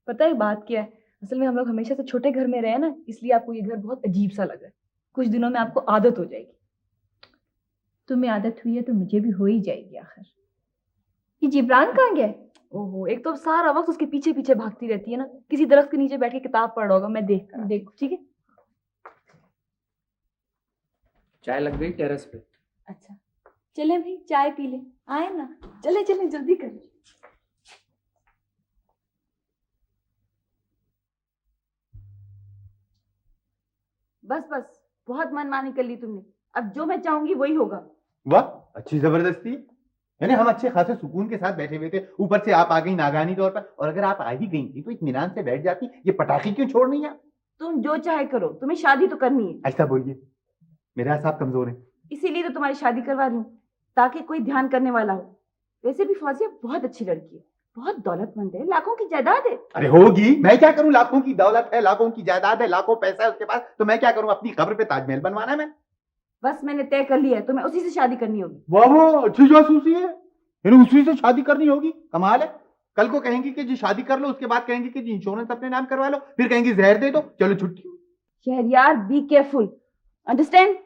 Speaker 2: पता है बात क्या है, असल में हम लोग हमेशा से छोटे घर में रहे ना, इसलिए आपको ये घर बहुत अजीब सा लगा है। कुछ दिनों में आपको आदत हो जाएगी।
Speaker 11: तुम्हें आदत हुई है तो मुझे भी हो ही जाएगी आखिर। ये जिब्रान कहाँ गया?
Speaker 2: ओहो, एक तो सारा वक्त उसके पीछे पीछे भागती रहती है ना। किसी दरख्त के नीचे बैठ के किताब पढ़ रहा होगा, मैं देखो ठीक है।
Speaker 5: चाय लग गई टेरेस पे।
Speaker 2: अच्छा चले भाई, चाय पी ले, आए ना। चले चले जल्दी कर। बस बस, बहुत मनमानी कर ली तुमने। अब जो मैं चाहूंगी वही होगा।
Speaker 3: वाह, अच्छी जबरदस्ती। यानी हम अच्छे खासे सुकून के साथ बैठे हुए थे, ऊपर से आप आ गई नागानी तौर पर। और अगर आप आ ही गई थी तो इत्मीनान से बैठ जाती, ये पटाखे क्यों छोड़ रही हैं?
Speaker 2: तुम जो चाहे करो, तुम्हें शादी तो करनी है।
Speaker 3: ऐसा बोलिए, मेरे हिसाब कमजोर है।
Speaker 2: इसीलिए तो तुम्हारी शादी करवा रही हूँ, ताकि कोई ध्यान करने वाला हो। वैसे भी फौजिया बहुत अच्छी लड़की है, बहुत दौलतमंद है, लाखों की जायदाद है।
Speaker 3: अरे होगी, मैं क्या करूं? लाखों की दौलत है, लाखों की जायदाद है, लाखों पैसा है उसके पास, तो मैं क्या करूं? अपनी कब्र पे ताजमहल बनवाना है मैं।
Speaker 2: बस मैंने तय कर लिया है, तुम्हें उसी से शादी करनी होगी।
Speaker 3: वाह वाह, अच्छी जासूसी है। यानी उसी से शादी करनी होगी, कमाल है। कल को कहेंगी कि जी शादी कर लो, उसके बाद कहेंगे कि जी इंश्योरेंस अपने नाम करवा लो, फिर कहेंगी जहर दे दो, चलो छुट्टी।
Speaker 2: Shahryar, be careful, understand?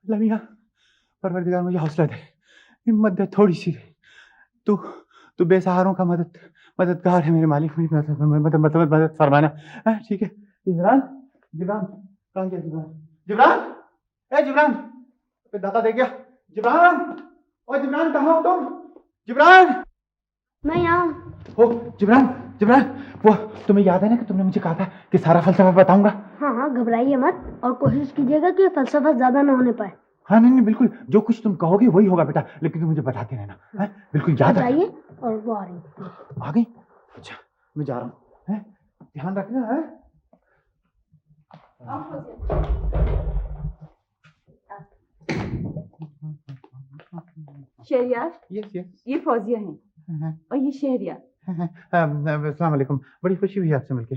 Speaker 3: Lamia, परवरदिगार मुझे हौसला दे, हिम्मत दे थोड़ी सी। तू बेसहारों का मददगार है मेरे मालिक, मेरी मदद फरमाना। ठीक है। जिब्रान कहाँ गया? जिब्रान दादा दे गया। जिब्रान, ओ जिब्रान कहाँ हो तुम? जिब्रान,
Speaker 4: मैं यहाँ
Speaker 3: हो। जिब्रान, वो तुम्हें याद है ना कि तुमने मुझे कहा था कि सारा फलसफा बताऊंगा?
Speaker 4: हाँ, घबराइए मत और कोशिश कीजिएगा कि फलसफा ज्यादा ना होने पाए।
Speaker 3: हाँ नहीं बिल्कुल, जो कुछ तुम कहोगे वही होगा बेटा, लेकिन तुम मुझे बताते रहना। बिल्कुल याद
Speaker 4: रखिए। और वो आ रही।
Speaker 3: आ गई? अच्छा, मैं जा रहा हूँ। ध्यान रखना है।
Speaker 2: शहरयार,
Speaker 3: यस,
Speaker 2: ये फौजिया हैं और ये शहरयार।
Speaker 3: अस्सलाम वालेकुम, बड़ी खुशी हुई आपसे मिलके।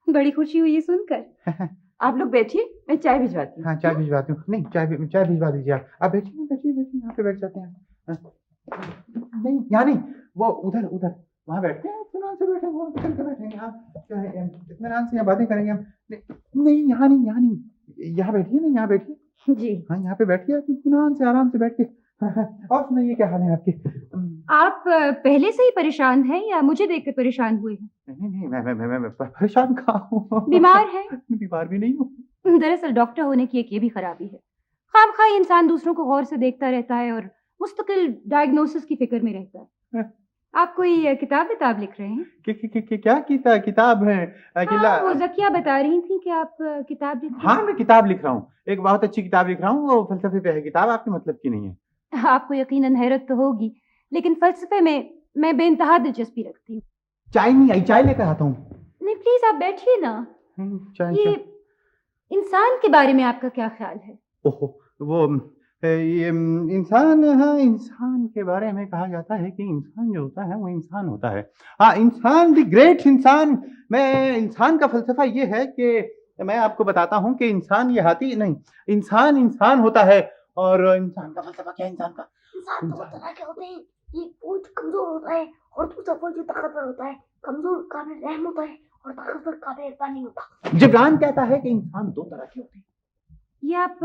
Speaker 11: बड़ी खुशी हुई है सुनकर।
Speaker 2: आप लोग बैठिए, मैं चाय भिजवाती हूँ।
Speaker 3: हाँ, चाय भिजवाती हूँ। नहीं, चाय भिजवा दीजिए आप बैठिए, यहाँ पे बैठ जाते हैं। नहीं, यहाँ नहीं, वो उधर वहाँ बैठते हैं, इत्मीनान से बैठे, वो चल के बैठेंगे। हाँ, क्या है, इत्मीनान से यहाँ बातें करेंगे हम। नहीं, यहाँ नहीं, यहाँ बैठिए ना, यहाँ बैठिए
Speaker 11: जी।
Speaker 3: हाँ, यहाँ पे बैठिए, इत्मीनान से आराम से बैठ के। और सुनाइए, क्या हाल है आपके?
Speaker 11: आप पहले से ही परेशान हैं या मुझे देखकर परेशान हुए हैं?
Speaker 3: नहीं, मैं परेशान कहाँ हूँ?
Speaker 11: बीमार हैं?
Speaker 3: बीमार भी नहीं हूँ।
Speaker 11: दरअसल डॉक्टर होने की एक ये भी खराबी है, खामखा इंसान दूसरों को गौर से देखता रहता है और मुस्तकिल डायग्नोसिस की फिक्र में रहता है। आप कोई किताब लिख रहे हैं?
Speaker 3: क्या किताब है?
Speaker 11: वो ज़किया बता रही थी कि आप किताब लिख रहे हैं।
Speaker 3: हाँ, मैं किताब लिख रहा हूँ, एक बहुत अच्छी किताब लिख रहा हूँ, वो फलसफे पे है। किताब आपके मतलब की नहीं है।
Speaker 11: आपको यकीनन हैरत तो होगी, लेकिन फलसफे में मैं बेइंतहा दिलचस्पी रखती हूँ।
Speaker 3: चाय नहीं आई, चाय लेकर आता हूँ।
Speaker 11: नहीं, प्लीज आप बैठिए ना। ये इंसान के बारे में आपका क्या ख्याल है?
Speaker 3: ओहो, वो ये इंसान, हाँ, इंसान के बारे में कहा जाता है कि इंसान जो होता है वो इंसान होता है। हाँ, इंसान, द ग्रेट इंसान। मैं इंसान का फलसफा ये है कि मैं आपको बताता हूँ कि इंसान ये हाथी नहीं, इंसान होता है। और इंसान का फलसफा क्या है? इंसान
Speaker 4: दो तरह के होते हैं, एक वो जो कमजोर होता है और दूसरा वो जो ताकतवर होता है। कमजोर काबिल रहम होता है और ताकतवर काबिल इरफान नहीं होता।
Speaker 3: जिब्रान कहता है कि इंसान दो तरह के होते हैं।
Speaker 11: ये आप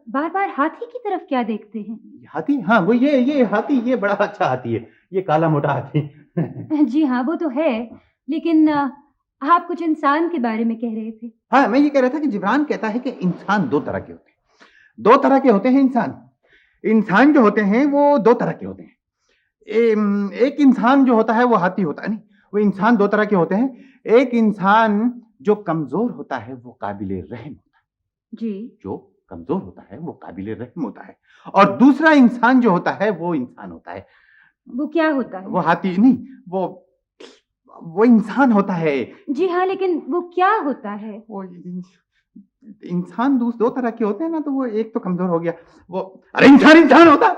Speaker 11: बार बार हाथी की तरफ क्या देखते हैं?
Speaker 3: हाथी? हाँ, वो ये हाथी, ये बड़ा अच्छा हाथी है, ये काला मोटा हाथी।
Speaker 11: जी हाँ, वो तो है, लेकिन आप कुछ इंसान के बारे में कह रहे थे।
Speaker 3: हाँ, मैं ये कह रहा था कि जिब्रान कहता है कि इंसान दो तरह के होते हैं। दो तरह के होते हैं इंसान जो होते हैं वो दो तरह के होते हैं। एक इंसान जो होता है वो हाथी होता है, नहीं, वो इंसान दो तरह के होते हैं। एक इंसान जो कमजोर होता है वो काबिल रहम होता है।
Speaker 11: जी।
Speaker 3: जो कमजोर होता है वो काबिल रहम होता है। और दूसरा इंसान जो होता है वो इंसान होता है।
Speaker 11: वो क्या होता है?
Speaker 3: वो हाथी नहीं, वो इंसान होता है।
Speaker 11: जी हाँ, लेकिन वो क्या होता है?
Speaker 3: वो इंसान दो तरह के होते हैं ना, तो वो एक तो कमजोर हो गया। वो अरे इंसान होता।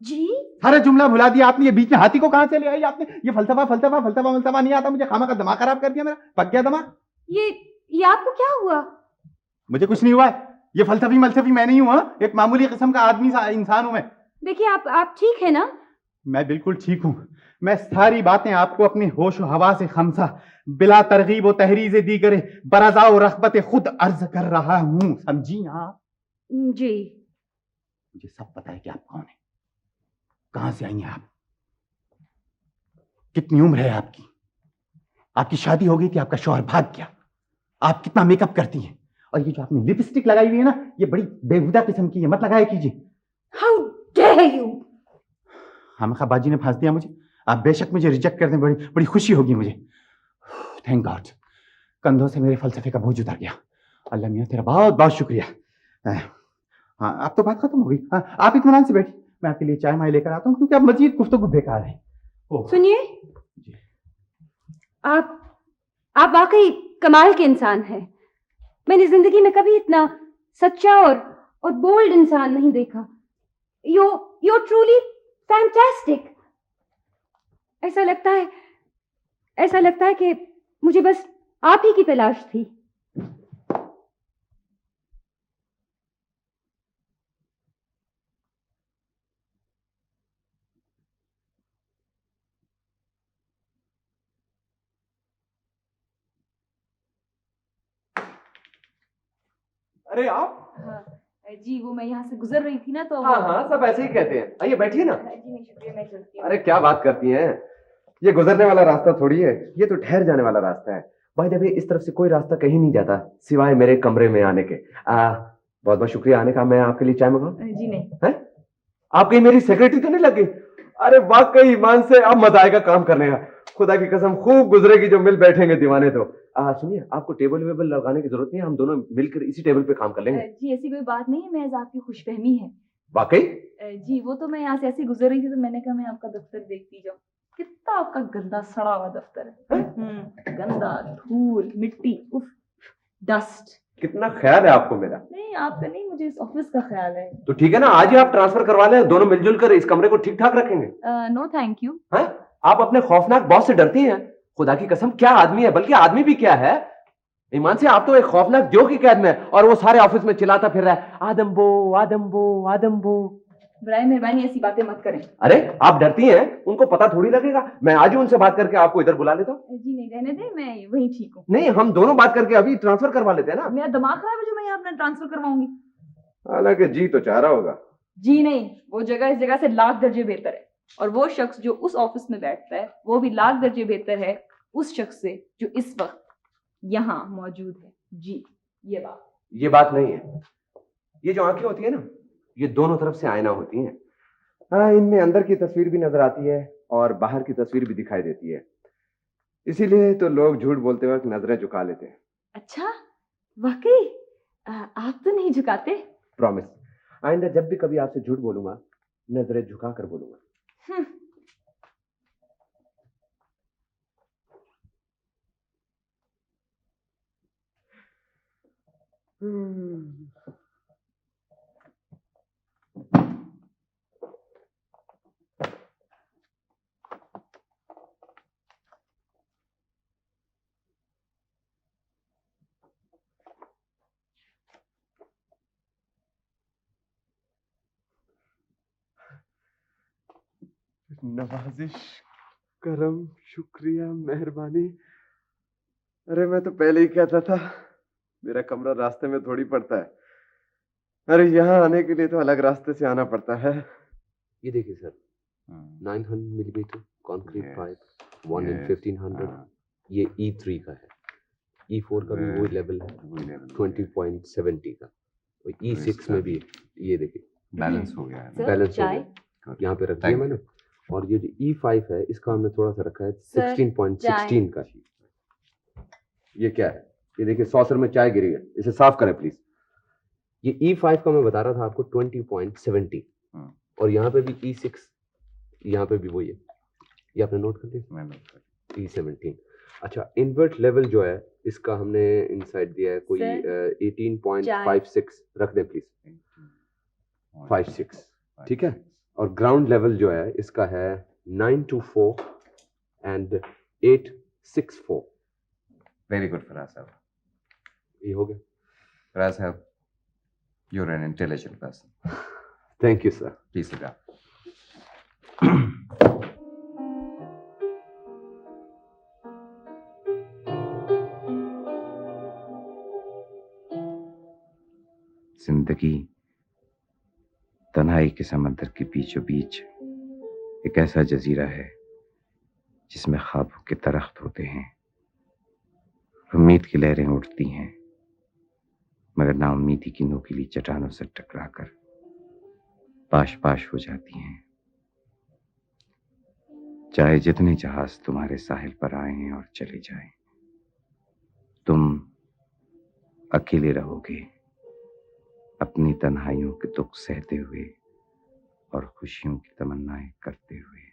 Speaker 11: जी,
Speaker 3: सारा जुमला भुला दिया आपने, ये बीच में हाथी को कहां से ले आई आपने? ये फलसफा नहीं आता मुझे, खामा का दिमाग खराब कर दिया मेरा, पक गया दिमाग।
Speaker 11: ये आपको क्या हुआ?
Speaker 3: मुझे कुछ नहीं हुआ, ये फलसफी मैं नहीं हूँ। एक मामूली किस्म का आदमी सा इंसान हूं मैं।
Speaker 11: देखिए, आप ठीक है ना? मैं
Speaker 3: बिल्कुल ठीक हूँ। मैं सारी बातें आपको अपने होश और हवा से खमसा, बिला तरगीब व तहरीज़ दी करे, बरज़ा और रग़बत खुद अर्ज कर रहा हूँ, समझी आप?
Speaker 11: जी।
Speaker 3: मुझे सब पता है कि आप कौन है, कहां से आई हैं आप, कितनी उम्र है आपकी शादी हो गई कि आपका शौहर भाग गया, आप कितना मेकअप करती हैं, और ये जो आपने लिपस्टिक लगाई हुई है ना, ये बड़ी बेहुदा किस्म की है, मत लगाया कीजिए।
Speaker 11: How dare you!
Speaker 3: खामखा बाजी ने फांस दिया मुझे। आप बेशक मुझे रिजेक्ट कर दें, बड़ी खुशी होगी मुझे। थैंक गॉड, कंधों से मेरे फलसफे का बोझ उतर गया। अल्लाह मियाँ तेरा बहुत बहुत शुक्रिया। हाँ अब तो बात खत्म हो गई। हाँ, आप इत्मीनान से बैठिए, मैं आपके लिए चाय माय लेकर आता हूँ, क्योंकि अब मजीद गुफ्तगू बेकार है।
Speaker 12: सुनिए, आप वाकई कमाल के इंसान हैं। मैंने जिंदगी में कभी इतना सच्चा और बोल्ड इंसान नहीं देखा। You're truly fantastic। ऐसा लगता है कि मुझे बस आप ही की तलाश थी।
Speaker 6: अरे आप?
Speaker 2: हाँ जी, वो मैं यहाँ से गुजर रही थी ना तो
Speaker 6: हाँ हाँ, सब ऐसे ही कहते हैं। आइए बैठिए ना।
Speaker 2: जी नहीं शुक्रिया, मैं चलती हूँ।
Speaker 6: अरे क्या बात करती हैं, ये गुजरने वाला रास्ता थोड़ी है, ये तो ठहर जाने वाला रास्ता है। भाई देखिए, इस तरफ से कोई रास्ता कहीं नहीं जाता सिवाय मेरे कमरे में आने के। बहुत बहुत शुक्रिया आने का। मैं आपके लिए चाय मंगाऊं?
Speaker 2: जी नहीं।
Speaker 6: है? आप कहीं मेरी सेक्रेटरी तो नहीं लगी? अरे वाकई ईमान से अब मजा आएगा काम करने का। खुदा की कसम खूब गुजरेगी जो मिल बैठेंगे दीवाने तो। सुनिए, आपको टेबल वेबल लगाने की जरूरत नहीं है, हम दोनों मिलकर इसी टेबल पे काम कर लेंगे।
Speaker 2: जी ऐसी कोई बात नहीं है, महज आपकी खुशफहमी है।
Speaker 6: वाकई?
Speaker 2: जी वो तो मैं यहाँ से ऐसी गुजर रही थी तो मैंने कहा मैं आपका दफ्तर देखती जाऊँ। कितना आपका गंदा सड़ा हुआ दफ्तर है। गंदा, धूल, मिट्टी, उफ, डस्ट।
Speaker 6: कितना ख्याल है आपको मेरा।
Speaker 2: नहीं आपका नहीं, मुझे इस ऑफिस का ख्याल है।
Speaker 6: तो ठीक है ना, आज ही आप ट्रांसफर करवा लें, दोनों मिलजुल कर इस कमरे को ठीक ठाक रखेंगे।
Speaker 2: No thank you.
Speaker 6: हैं? आप अपने खौफनाक बॉस से डरती हैं? खुदा की कसम क्या आदमी है, बल्कि आदमी भी क्या है। ईमान से आप तो एक खौफनाक जो की कैद में, और वो सारे ऑफिस में चिल्लाता फिर रहा है आदम्बो आदम्बो आदम्बो।
Speaker 2: बराए मेहरबानी ऐसी बातें मत करें।
Speaker 6: अरे आप डरती हैं, उनको पता थोड़ी लगेगा। मैं आज ही उनसे बात करके आपको इधर बुला लेता हूँ।
Speaker 2: जी नहीं रहने दे, मैं वहीं ठीक हूँ।
Speaker 6: नहीं, हम दोनों बात करके अभी ट्रांसफर करवा लेते हैं ना।
Speaker 2: मेरा दिमाग खराब है जो मैं यहाँ अपना ट्रांसफर करवाऊंगी।
Speaker 6: हालांकि जी तो चाह रहा होगा।
Speaker 2: जी नहीं, वो जगह इस जगह से लाख दर्जे बेहतर है, और वो शख्स जो उस ऑफिस में बैठता है वो भी लाख दर्जे बेहतर है उस शख्स से जो इस वक्त यहाँ मौजूद है। जी ये बात
Speaker 6: नहीं है। ये जो आंखें होती है ना, ये दोनों तरफ से आईना होती हैं। हाँ, इनमें अंदर की तस्वीर भी नजर आती है और बाहर की तस्वीर भी दिखाई देती है। इसीलिए तो लोग झूठ बोलते वक्त नजरें झुका लेते हैं।
Speaker 2: अच्छा वाकई आप तो नहीं झुकाते?
Speaker 6: प्रॉमिस, आइंदा जब भी कभी आपसे झूठ बोलूंगा नजरें झुका कर बोलूंगा। नवाजिश, करम, शुक्रिया, मेहरबानी। अरे मैं तो पहले ही कहता था मेरा कमरा रास्ते में थोड़ी पड़ता है। अरे यहाँ आने के लिए तो अलग रास्ते से आना पड़ता है। ये देखिए sir, 900 millimetre concrete pipe, 1 in 1500। ये E3 का है। E4 का भी वही लेवल है, 20.70 का। और E6 में भी ये देखिए
Speaker 7: बैलेंस हो गया है।
Speaker 6: बैलेंस हो गया, यहाँ पे रख दिया मैंने। और ये जो E5 है इसका हमने थोड़ा सा रखा है 16.16 का। ये क्या है? ये देखिए सॉसर में चाय गिरी है, इसे साफ करें प्लीज। ये E5 का मैं बता रहा था आपको 20.70, और यहाँ पे भी E6, यहाँ पे भी वही है। ये आपने नोट कर लिया? E17। अच्छा, इन्वर्ट लेवल जो है इसका हमने इनसाइड दिया है कोई 18.56 रख दें प्लीज। 56 ठीक है। और ग्राउंड लेवल जो है इसका है 924 एंड 864।
Speaker 7: वेरी गुड फराज साहब।
Speaker 6: ये हो गया?
Speaker 7: फराज साहब, you are an intelligent person.
Speaker 6: Thank you sir.
Speaker 7: Please sit down. जिंदगी तन्हाई के समंदर के बीचों बीच एक ऐसा जजीरा है जिसमें ख्वाबों के दरख्त होते हैं, उम्मीद की लहरें उठती हैं, मगर नाउम्मीदी की नोकीली चट्टानों से टकराकर पाश पाश हो जाती हैं। चाहे जितने जहाज तुम्हारे साहिल पर आए और चले जाएं, तुम अकेले रहोगे, अपनी तन्हाइयों के दुख सहते हुए और खुशियों की तमन्नाएं करते हुए।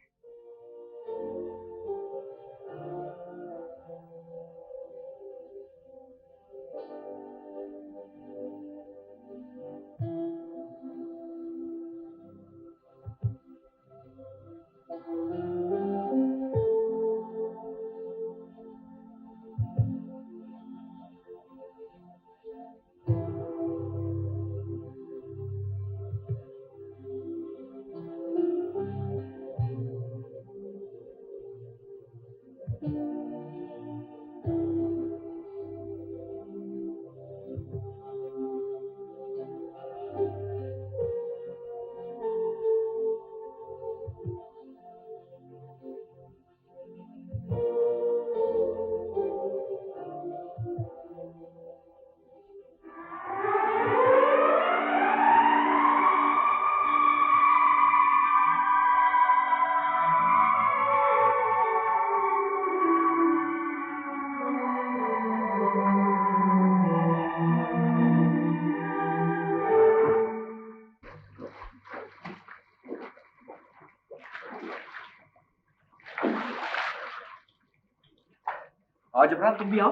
Speaker 5: आओ जबरान, तुम भी आओ।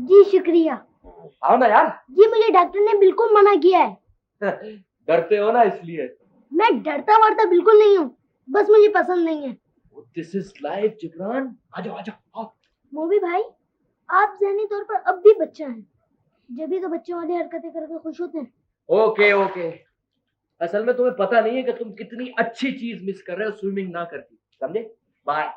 Speaker 4: जी शुक्रिया।
Speaker 5: आओ ना यार।
Speaker 4: जी मुझे डॉक्टर ने बिल्कुल मना किया है।
Speaker 5: डरते हो ना इसलिए।
Speaker 4: मैं डरता वरता बिल्कुल नहीं हूँ, बस मुझे पसंद नहीं है।
Speaker 5: This is life Jabran. आ जाओ आओ।
Speaker 4: मोबी भाई, आप ज़हनी तौर पर अब भी बच्चा हैं, जब भी तो बच्चों वाली हरकतें करके खुश होते हैं।
Speaker 5: ओके। असल में तुम्हें पता नहीं है कि तुम कितनी अच्छी चीज मिस कर रहे हो स्विमिंग ना करके, समझे? बाय।